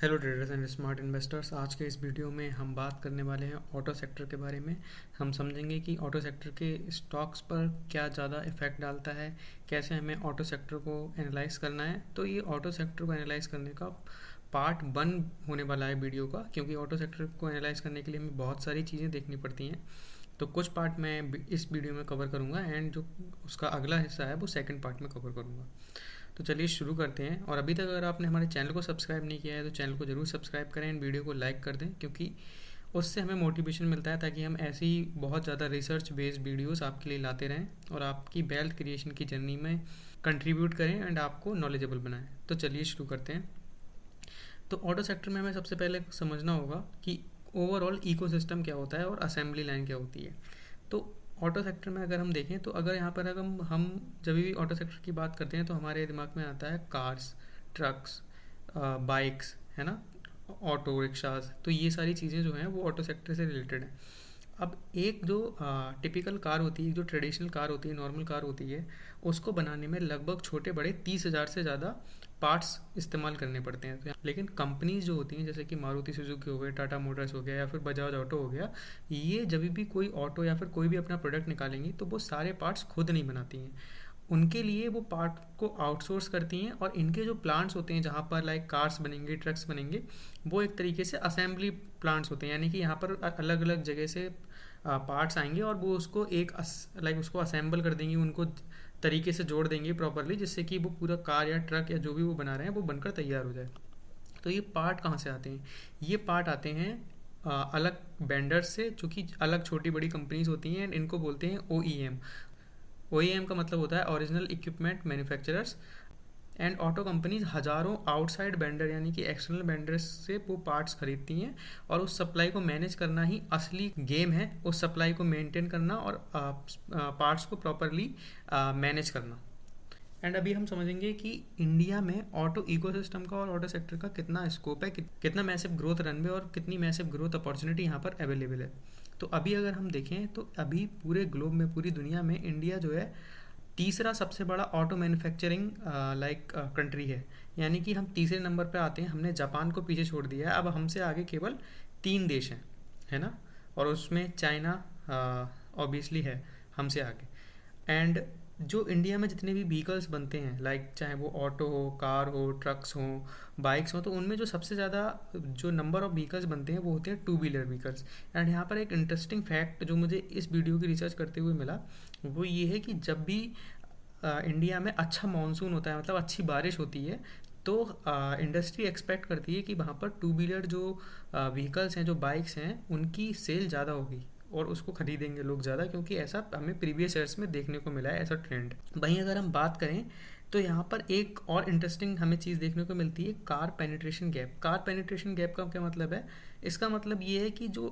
Hello traders and smart investors. आज के इस वीडियो में हम बात करने वाले हैं ऑटो सेक्टर के बारे में। हम समझेंगे कि ऑटो सेक्टर के स्टॉक्स पर क्या ज़्यादा इफेक्ट डालता है, कैसे हमें ऑटो सेक्टर को एनालाइज करना है। तो ये ऑटो सेक्टर को एनालाइज करने का पार्ट 1 होने वाला है वीडियो का, क्योंकि ऑटो सेक्टर को एनालाइज करने के लिए हमें बहुत सारी चीज़ें देखनी पड़ती हैं। तो कुछ पार्ट मैं इस वीडियो में कवर करूँगा एंड जो उसका अगला हिस्सा है वो सेकंड पार्ट में कवर करूँगा। तो चलिए शुरू करते हैं। और अभी तक अगर आपने हमारे चैनल को सब्सक्राइब नहीं किया है तो चैनल को ज़रूर सब्सक्राइब करें एंड वीडियो को लाइक कर दें, क्योंकि उससे हमें मोटिवेशन मिलता है ताकि हम ऐसी बहुत ज़्यादा रिसर्च बेस्ड वीडियोस आपके लिए लाते रहें और आपकी वेल्थ क्रिएशन की जर्नी में कंट्रीब्यूट करें एंड आपको नॉलेजेबल बनाएं। तो चलिए शुरू करते हैं। तो ऑटो सेक्टर में हमें सबसे पहले समझना होगा कि ओवरऑल इकोसिस्टम क्या होता है और असेंबली लाइन क्या होती है। तो ऑटो सेक्टर में अगर हम देखें तो अगर यहाँ पर अगर हम जब भी ऑटो सेक्टर की बात करते हैं तो हमारे दिमाग में आता है कार्स, ट्रक्स, बाइक्स, है ना, ऑटो रिक्शाज। तो ये सारी चीज़ें जो हैं वो ऑटो सेक्टर से रिलेटेड हैं। अब एक जो टिपिकल कार होती है, जो ट्रेडिशनल कार होती है, नॉर्मल कार होती है, उसको बनाने में लगभग छोटे बड़े 30,000 से ज़्यादा पार्ट्स इस्तेमाल करने पड़ते हैं। तो लेकिन कंपनीज जो होती हैं जैसे कि मारुति सुजुकी हो गए, टाटा मोटर्स हो गया या फिर बजाज ऑटो हो गया, ये जब भी कोई ऑटो या फिर कोई भी अपना प्रोडक्ट निकालेंगी तो वो सारे पार्ट्स खुद नहीं बनाती हैं। उनके लिए वो पार्ट को आउटसोर्स करती हैं और इनके जो प्लांट्स होते हैं जहाँ पर लाइक कार्स बनेंगे, ट्रक्स बनेंगे, वो एक तरीके से असेंबली प्लांट्स होते हैं। यानी कि यहाँ पर अलग अलग जगह से पार्ट्स आएंगे और वो उसको उसको असेंबल कर देंगी, उनको तरीके से जोड़ देंगे प्रॉपरली, जिससे कि वो पूरा कार या ट्रक या जो भी वो बना रहे हैं वो बनकर तैयार हो जाए। तो ये पार्ट कहाँ से आते हैं? ये पार्ट आते हैं अलग वेंडर्स से, जो कि अलग छोटी बड़ी कंपनीज होती हैं एंड इनको बोलते हैं OEM। OEM का मतलब होता है original equipment manufacturers. And auto companies हज़ारों आउटसाइड वेंडर यानी कि एक्सटर्नल वेंडर्स से वो पार्ट्स खरीदती हैं और उस सप्लाई को मैनेज करना ही असली गेम है। उस सप्लाई को मेंटेन करना और पार्ट्स को प्रॉपरली मैनेज करना। एंड अभी हम समझेंगे कि इंडिया में ऑटो इकोसिस्टम का और ऑटो सेक्टर का कितना स्कोप है, कितना मैसिव ग्रोथ रनवे और कितनी मैसिव ग्रोथ अपॉर्चुनिटी यहाँ पर अवेलेबल है। तो अभी अगर हम देखें तो अभी पूरे ग्लोब में, पूरी दुनिया में इंडिया जो है तीसरा सबसे बड़ा ऑटो मैन्युफैक्चरिंग कंट्री है। यानी कि हम तीसरे नंबर पे आते हैं। हमने जापान को पीछे छोड़ दिया है। अब हमसे आगे केवल 3 देश हैं, है ना, और उसमें चाइना ऑब्वियसली है हमसे आगे। एंड जो इंडिया में जितने भी व्हीकल्स बनते हैं, लाइक चाहे वो ऑटो हो, कार हो, ट्रक्स हो, बाइक्स हो, तो उनमें जो सबसे ज़्यादा जो नंबर ऑफ व्हीकल्स बनते हैं वो होते हैं 2 व्हीलर व्हीकल्स। एंड यहाँ पर एक इंटरेस्टिंग फैक्ट जो मुझे इस वीडियो की रिसर्च करते हुए मिला वो ये है कि जब भी इंडिया में अच्छा मानसून होता है, मतलब अच्छी बारिश होती है, तो इंडस्ट्री एक्सपेक्ट करती है कि वहाँ पर 2 व्हीलर जो व्हीकल्स हैं, जो बाइक्स हैं, उनकी सेल ज़्यादा होगी और उसको खरीदेंगे लोग ज़्यादा, क्योंकि ऐसा हमें प्रीवियस ईयर्स में देखने को मिला है, ऐसा ट्रेंड। वहीं अगर हम बात करें तो यहाँ पर एक और इंटरेस्टिंग हमें चीज़ देखने को मिलती है, car penetration gap. Car penetration gap का क्या मतलब है? इसका मतलब ये है कि जो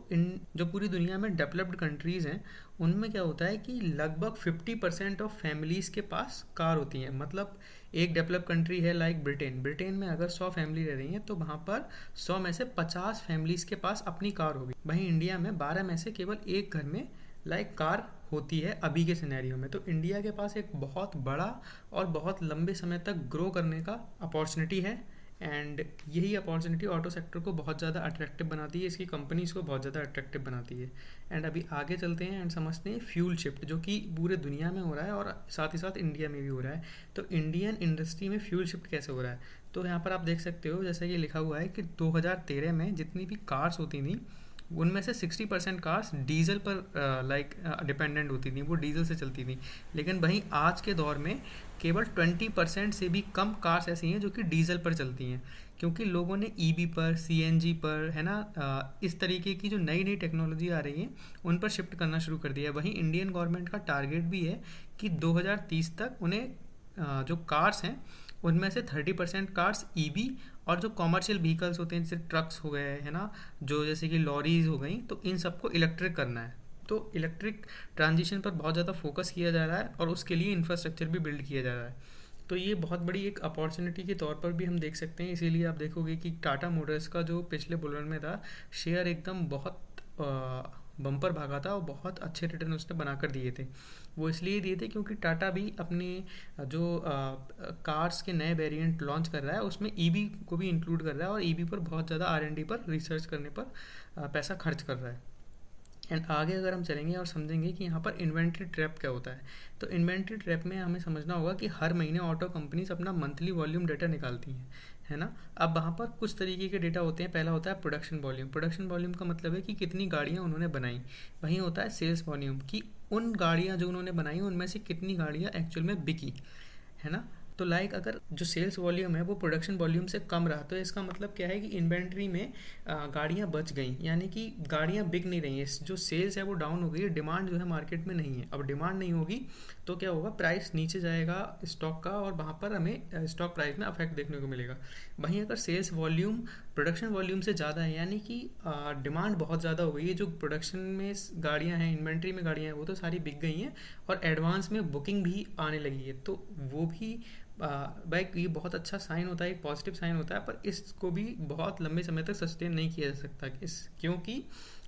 पूरी दुनिया में डेवलप्ड कंट्रीज़ हैं उनमें क्या होता है कि लगभग 50% ऑफ फैमिलीज़ के पास कार होती हैं। मतलब एक डेवलप कंट्री है लाइक ब्रिटेन। ब्रिटेन में अगर 100 फैमिली रह रही हैं तो वहाँ पर 100 में से 50 फैमिलीज़ के पास अपनी कार होगी। वहीं इंडिया में 12 में से केवल एक घर में कार होती है अभी के सिनेरियो में। तो इंडिया के पास एक बहुत बड़ा और बहुत लंबे समय तक ग्रो करने का अपॉर्चुनिटी है। एंड यही अपॉर्चुनिटी ऑटो सेक्टर को बहुत ज़्यादा अट्रैक्टिव बनाती है, इसकी कंपनीज़ को बहुत ज़्यादा अट्रैक्टिव बनाती है। एंड अभी आगे चलते हैं एंड समझते हैं फ्यूल शिफ्ट, जो कि पूरे दुनिया में हो रहा है और साथ ही साथ इंडिया में भी हो रहा है। तो इंडियन इंडस्ट्री में फ्यूल शिफ्ट कैसे हो रहा है? तो यहाँ पर आप देख सकते हो, जैसा कि लिखा हुआ है कि 2013 में जितनी भी कार्स होती थी उनमें से 60% कार्स डीजल पर डिपेंडेंट होती थी, वो डीजल से चलती थी। लेकिन वहीं आज के दौर में केवल 20% से भी कम कार्स ऐसी हैं जो कि डीजल पर चलती हैं, क्योंकि लोगों ने ईवी पर, सीएनजी पर, है ना, इस तरीके की जो नई नई टेक्नोलॉजी आ रही है उन पर शिफ्ट करना शुरू कर दिया है। वहीं इंडियन गवर्नमेंट का टारगेट भी है कि 2030 तक उन्हें जो कार्स हैं उनमें से 30% कार्स ईवी और जो कॉमर्शियल व्हीकल्स होते हैं जैसे ट्रक्स हो गए, है ना, जो जैसे कि लॉरीज हो गई, तो इन सबको इलेक्ट्रिक करना है। तो इलेक्ट्रिक ट्रांजिशन पर बहुत ज़्यादा फोकस किया जा रहा है और उसके लिए इंफ्रास्ट्रक्चर भी बिल्ड किया जा रहा है। तो ये बहुत बड़ी एक अपॉर्चुनिटी के तौर पर भी हम देख सकते हैं। इसीलिए आप देखोगे कि टाटा मोटर्स का जो पिछले बुलेट में था शेयर एकदम बहुत बम्पर भागा था और बहुत अच्छे रिटर्न उसने बनाकर दिए थे। वो इसलिए दिए थे क्योंकि टाटा भी अपने जो कार्स के नए वेरिएंट लॉन्च कर रहा है उसमें ईवी को भी इंक्लूड कर रहा है और ईवी पर बहुत ज़्यादा R&D पर रिसर्च करने पर पैसा खर्च कर रहा है। एंड आगे अगर हम चलेंगे और समझेंगे कि यहाँ पर इन्वेंट्री ट्रैप क्या होता है, तो इन्वेंट्री ट्रैप में हमें समझना होगा कि हर महीने ऑटो कंपनीज अपना मंथली वॉल्यूम डेटा निकालती हैं, है ना। अब वहाँ पर कुछ तरीके के डेटा होते हैं। पहला होता है प्रोडक्शन वॉल्यूम। प्रोडक्शन वॉल्यूम का मतलब है कि कितनी गाड़ियाँ उन्होंने बनाई। वहीं होता है सेल्स वॉल्यूम, कि उन गाड़ियाँ जो उन्होंने बनाई उनमें से कितनी गाड़ियाँ एक्चुअल में बिकी, है ना। तो लाइक अगर जो सेल्स वॉल्यूम है वो प्रोडक्शन वॉल्यूम से कम रहा तो इसका मतलब क्या है कि इन्वेंट्री में गाड़ियाँ बच गई, यानी कि गाड़ियाँ बिक नहीं रही हैं। जो सेल्स है वो डाउन हो गई है, डिमांड जो है मार्केट में नहीं है। अब डिमांड नहीं होगी तो क्या होगा, प्राइस नीचे जाएगा स्टॉक का और वहाँ पर हमें स्टॉक प्राइस में अफेक्ट देखने को मिलेगा। वहीं अगर सेल्स वॉल्यूम प्रोडक्शन वॉल्यूम से ज़्यादा है, यानी कि डिमांड बहुत ज़्यादा हो गई है, जो प्रोडक्शन में गाड़ियाँ हैं, इन्वेंट्री में गाड़ियाँ हैं वो तो सारी बिक गई हैं और एडवांस में बुकिंग भी आने लगी है, तो वो भी भाई ये बहुत अच्छा साइन होता है, एक पॉजिटिव साइन होता है। पर इसको भी बहुत लंबे समय तक सस्टेन नहीं किया जा सकता, क्योंकि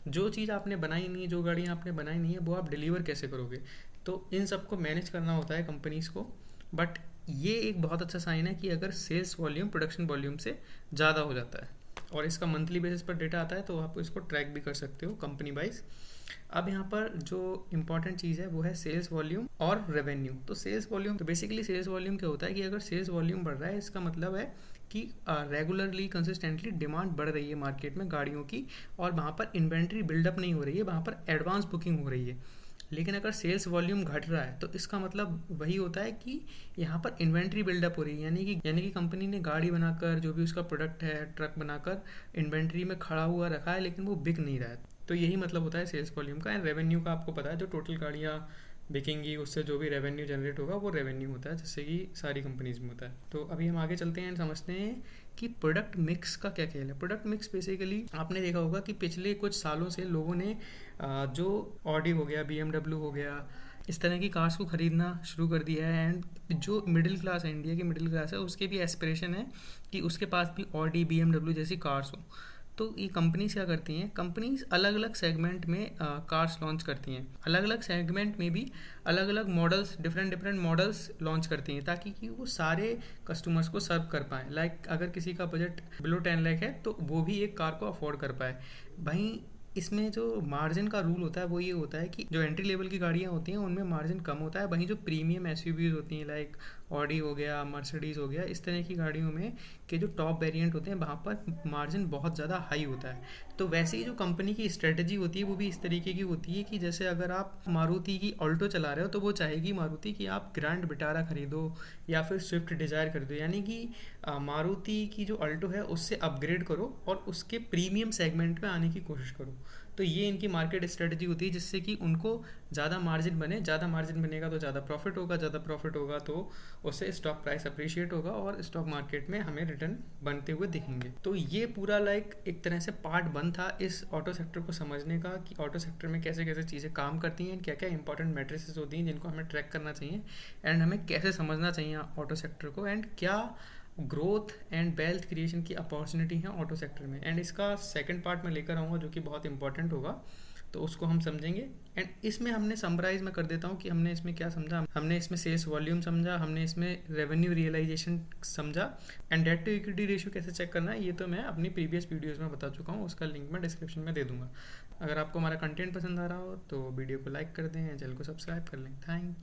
जो चीज़ आपने बनाई नहीं है, जो गाड़ियाँ आपने बनाई नहीं है, वो आप डिलीवर कैसे करोगे। तो इन सबको मैनेज करना होता है कंपनीज़ को। बट ये एक बहुत अच्छा साइन है कि अगर सेल्स वॉल्यूम प्रोडक्शन वॉल्यूम से ज़्यादा हो जाता है और इसका मंथली बेसिस पर डेटा आता है तो आप इसको ट्रैक भी कर सकते हो कंपनी वाइज। अब यहाँ पर जो इम्पॉर्टेंट चीज़ है वो है सेल्स वॉल्यूम और रेवेन्यू। तो सेल्स वॉल्यूम, तो बेसिकली सेल्स वॉल्यूम क्या होता है कि अगर सेल्स वॉल्यूम बढ़ रहा है इसका मतलब है कि रेगुलरली कंसिस्टेंटली डिमांड बढ़ रही है मार्केट में गाड़ियों की और वहाँ पर इन्वेंट्री बिल्डअप नहीं हो रही है, वहाँ पर एडवांस बुकिंग हो रही है। लेकिन अगर सेल्स वॉल्यूम घट रहा है तो इसका मतलब वही होता है कि यहाँ पर इन्वेंट्री बिल्डअप हो रही है, यानी कि कंपनी ने गाड़ी बनाकर, जो भी उसका प्रोडक्ट है, ट्रक बनाकर इन्वेंट्री में खड़ा हुआ रखा है लेकिन वो बिक नहीं रहा है। तो यही मतलब होता है सेल्स वॉल्यूम का। एंड रेवेन्यू का आपको पता है, जो टोटल गाड़ियाँ बिकेंगी उससे जो भी रेवेन्यू जनरेट होगा वो रेवेन्यू होता है, जैसे कि सारी कंपनीज में होता है। तो अभी हम आगे चलते हैं एंड समझते हैं कि प्रोडक्ट मिक्स का क्या खेल है। प्रोडक्ट मिक्स बेसिकली आपने देखा होगा कि पिछले कुछ सालों से लोगों ने जो ऑडी हो गया, BMW हो गया, इस तरह की कार्स को ख़रीदना शुरू कर दिया है। एंड जो मिडिल क्लास है, इंडिया की मिडिल क्लास है, उसके भी एस्पिरेशन है कि उसके पास भी ऑडी BMW जैसी कार्स हो। तो ये कंपनीज क्या करती हैं, कंपनीज अलग अलग सेगमेंट में कार्स लॉन्च करती हैं। अलग अलग सेगमेंट में भी अलग अलग मॉडल्स, डिफरेंट मॉडल्स लॉन्च करती हैं ताकि कि वो सारे कस्टमर्स को सर्व कर पाएँ। लाइक अगर किसी का बजट बिलो 10 लाख है तो वो भी एक कार को अफोर्ड कर पाए। वहीं इसमें जो मार्जिन का रूल होता है वो ये होता है कि जो एंट्री लेवल की गाड़ियाँ होती हैं उनमें मार्जिन कम होता है। वहीं जो प्रीमियम एसयूवीज होती हैं, लाइक ऑडी हो गया, मर्सिडीज़ हो गया, इस तरह की गाड़ियों में के जो टॉप वेरिएंट होते हैं वहाँ पर मार्जिन बहुत ज़्यादा हाई होता है। तो वैसे ही जो कंपनी की स्ट्रेटजी होती है वो भी इस तरीके की होती है कि जैसे अगर आप मारुति की ऑल्टो चला रहे हो तो वो चाहेगी मारुति कि आप ग्रैंड विटारा खरीदो या फिर स्विफ्ट डिज़ायर खरीदो, यानी कि मारुति की जो ऑल्टो है उससे अपग्रेड करो और उसके प्रीमियम सेगमेंट में आने की कोशिश करो। तो ये इनकी मार्केट स्ट्रेटजी होती है जिससे कि उनको ज़्यादा मार्जिन बने। ज़्यादा मार्जिन बनेगा तो ज़्यादा प्रॉफिट होगा, ज़्यादा प्रॉफिट होगा तो उससे स्टॉक प्राइस अप्रिशिएट होगा और स्टॉक मार्केट में हमें रिटर्न बनते हुए दिखेंगे। तो ये पूरा लाइक एक तरह से पार्ट 1 था इस ऑटो सेक्टर को समझने का कि ऑटो सेक्टर में कैसे कैसे चीज़ें काम करती हैं, क्या क्या इंपॉर्टेंट मैट्रिसेस होती हैं जिनको हमें ट्रैक करना चाहिए एंड हमें कैसे समझना चाहिए ऑटो सेक्टर को, एंड क्या ग्रोथ एंड वेल्थ क्रिएशन की अपॉर्चुनिटी है ऑटो सेक्टर में। एंड इसका सेकंड पार्ट मैं लेकर आऊँगा जो कि बहुत इंपॉर्टेंट होगा, तो उसको हम समझेंगे। एंड इसमें हमने समराइज में कर देता हूँ कि हमने इसमें क्या समझा। हमने इसमें सेल्स वॉल्यूम समझा, हमने इसमें रेवेन्यू रियलाइजेशन समझा, and debt to equity ratio कैसे चेक करना है ये तो मैं अपनी प्रीवियस वीडियोज़ में बता चुका हूँ, उसका लिंक मैं डिस्क्रिप्शन में दे दूँगा। अगर आपको हमारा कंटेंट पसंद आ रहा हो तो वीडियो को लाइक कर दें, चैनल को सब्सक्राइब कर लें। Thank you.